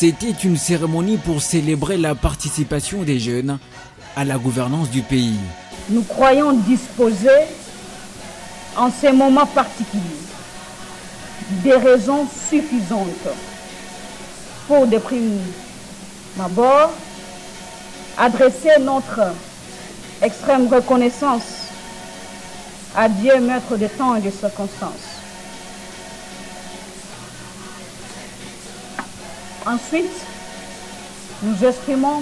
C'était une cérémonie pour célébrer la participation des jeunes à la gouvernance du pays. Nous croyons disposer, en ces moments particuliers, des raisons suffisantes pour, de prime abord, adresser notre extrême reconnaissance à Dieu, maître des temps et des circonstances. Ensuite, nous exprimons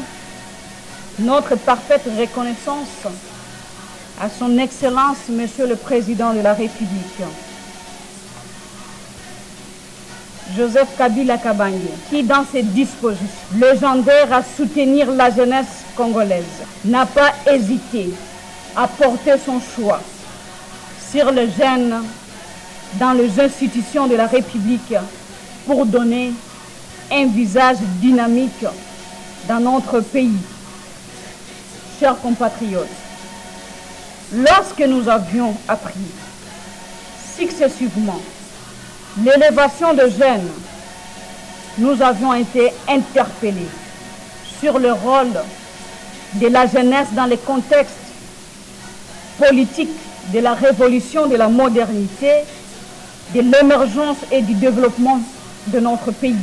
notre parfaite reconnaissance à son Excellence, Monsieur le Président de la République, Joseph Kabila Kabange, qui dans ses dispositions légendaires à soutenir la jeunesse congolaise, n'a pas hésité à porter son choix sur les jeunes dans les institutions de la République pour donner un visage dynamique dans notre pays. Chers compatriotes, lorsque nous avions appris successivement l'élévation de jeunes, nous avions été interpellés sur le rôle de la jeunesse dans le contexte politique de la révolution de la modernité, de l'émergence et du développement de notre pays.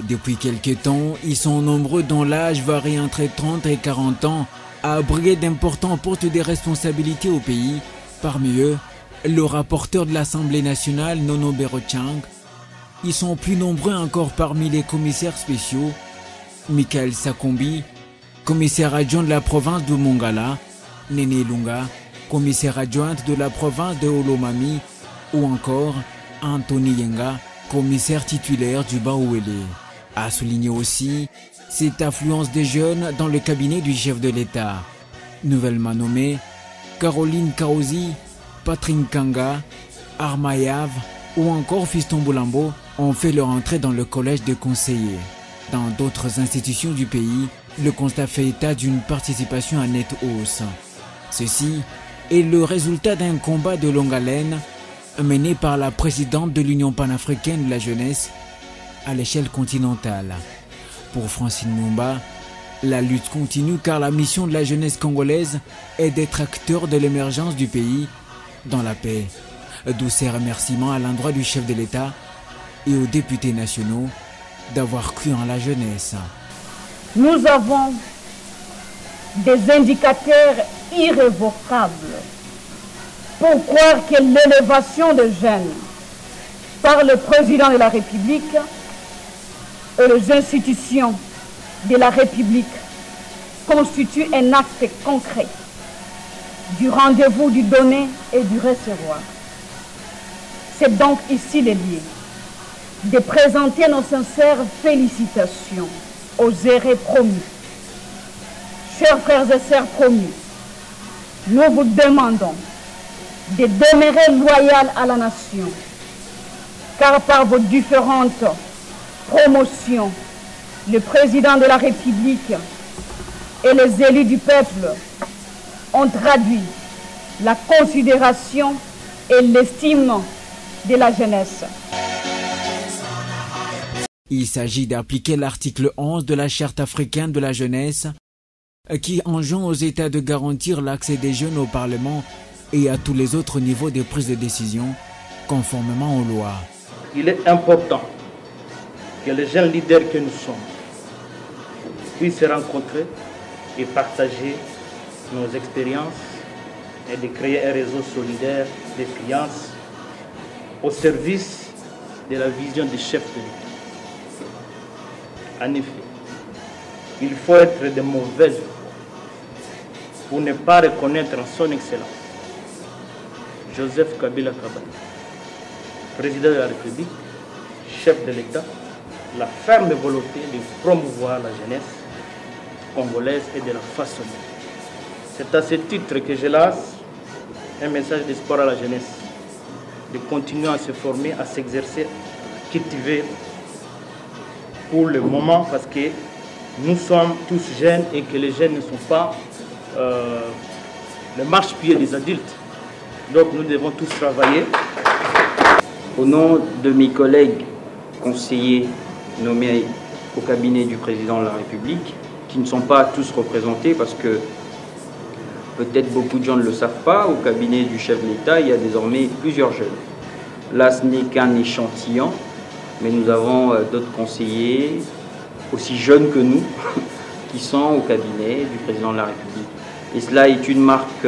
Depuis quelques temps, ils sont nombreux dont l'âge varie entre 30 et 40 ans à briguer d'importants postes de responsabilité au pays. Parmi eux, le rapporteur de l'Assemblée nationale, Nono Berochang. Ils sont plus nombreux encore parmi les commissaires spéciaux, Michael Sakombi, commissaire adjoint de la province de Mongala, Néné Lunga, commissaire adjointe de la province de Olomami, ou encore Anthony Yenga, commissaire titulaire du Baouélé. A souligner aussi cette affluence des jeunes dans le cabinet du chef de l'État. Nouvellement nommés, Caroline Kaozi, Patrick Kanga, Armayav ou encore Fiston Boulambo ont fait leur entrée dans le collège des conseillers. Dans d'autres institutions du pays, le constat fait état d'une participation à nette hausse. Ceci est le résultat d'un combat de longue haleine mené par la présidente de l'Union panafricaine de la jeunesse à l'échelle continentale. Pour Francine Mumba, la lutte continue car la mission de la jeunesse congolaise est d'être acteur de l'émergence du pays dans la paix. D'où ses remerciements à l'endroit du chef de l'État et aux députés nationaux d'avoir cru en la jeunesse. Nous avons des indicateurs irrévocables pour croire que l'élévation de jeunes par le président de la République et les institutions de la République constitue un acte concret du rendez-vous du donner et du recevoir. C'est donc ici le lieu de présenter nos sincères félicitations aux errés promus. Chers frères et sœurs promus, nous vous demandons de demeurer loyal à la nation, car par vos différentes promotions, le président de la République et les élus du peuple ont traduit la considération et l'estime de la jeunesse. Il s'agit d'appliquer l'article 11 de la Charte africaine de la jeunesse qui enjoint aux États de garantir l'accès des jeunes au Parlement et à tous les autres niveaux de prise de décision conformément aux lois. Il est important que les jeunes leaders que nous sommes puissent se rencontrer et partager nos expériences et de créer un réseau solidaire d'influence au service de la vision du chef de l'État. En effet, il faut être de mauvaise foi pour ne pas reconnaître en son excellence Joseph Kabila Kabange, président de la République, chef de l'État, la ferme volonté de promouvoir la jeunesse congolaise et de la façonner. C'est à ce titre que je lance un message d'espoir à la jeunesse, de continuer à se former, à s'exercer, à cultiver pour le moment, parce que nous sommes tous jeunes et que les jeunes ne sont pas le marchepied des adultes. Donc nous devons tous travailler. Au nom de mes collègues conseillers nommés au cabinet du président de la République, qui ne sont pas tous représentés parce que peut-être beaucoup de gens ne le savent pas, au cabinet du chef de l'État, il y a désormais plusieurs jeunes. Là, ce n'est qu'un échantillon, mais nous avons d'autres conseillers, aussi jeunes que nous, qui sont au cabinet du président de la République. Et cela est une marque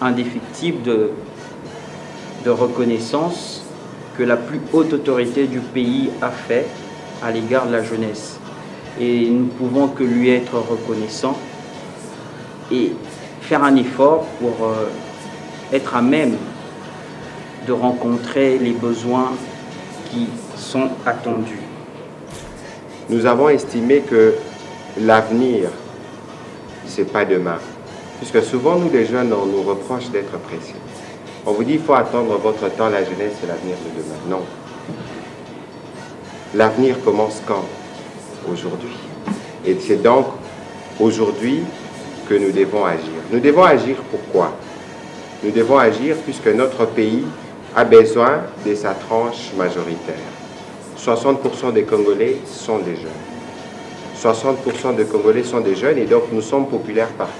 indéfectible de reconnaissance que la plus haute autorité du pays a fait à l'égard de la jeunesse. Et nous ne pouvons que lui être reconnaissants et faire un effort pour être à même de rencontrer les besoins qui sont attendus. Nous avons estimé que l'avenir, ce n'est pas demain. Puisque souvent, nous les jeunes, on nous reproche d'être pressés. On vous dit, il faut attendre votre temps, la jeunesse, c'est l'avenir de demain. Non. L'avenir commence quand? Aujourd'hui. Et c'est donc aujourd'hui que nous devons agir. Nous devons agir pourquoi? Nous devons agir puisque notre pays a besoin de sa tranche majoritaire. 60% des Congolais sont des jeunes. 60% des Congolais sont des jeunes et donc nous sommes populaires partout.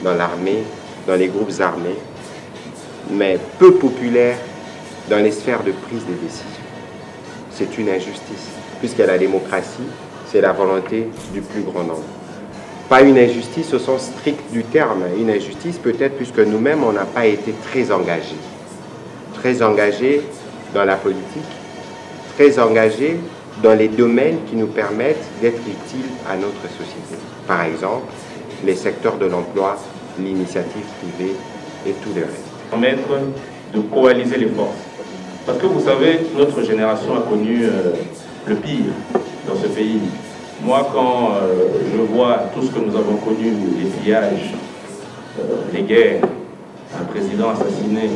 Dans l'armée, dans les groupes armés, mais peu populaires dans les sphères de prise de décision. C'est une injustice, puisque la démocratie, c'est la volonté du plus grand nombre. Pas une injustice au sens strict du terme, une injustice peut-être puisque nous-mêmes, on n'a pas été très engagés. Très engagés dans la politique, très engagés dans les domaines qui nous permettent d'être utiles à notre société. Par exemple, les secteurs de l'emploi, l'initiative privée et tout le reste. Permettre de coaliser les forces. Parce que vous savez, notre génération a connu le pire dans ce pays. Moi, quand je vois tout ce que nous avons connu, les pillages, les guerres, un président assassiné,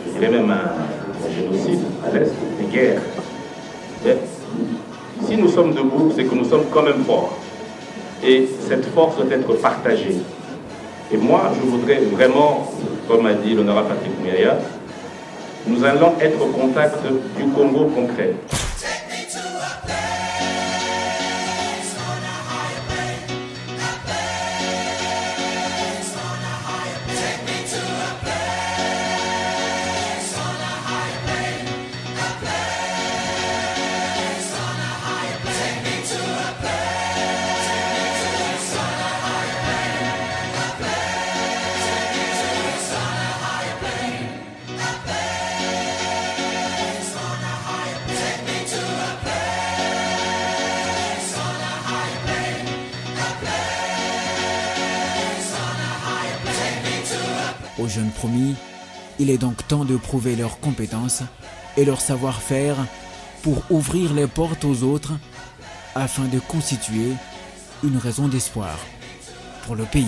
je dirais même un génocide à l'Est, les guerres. Mais, si nous sommes debout, c'est que nous sommes quand même forts. Et cette force doit être partagée. Et moi, je voudrais vraiment, comme a dit l'honorable Patrick Muyaya, nous allons être au contact du Congo concret. Aux jeunes promis, il est donc temps de prouver leurs compétences et leur savoir-faire pour ouvrir les portes aux autres afin de constituer une raison d'espoir pour le pays.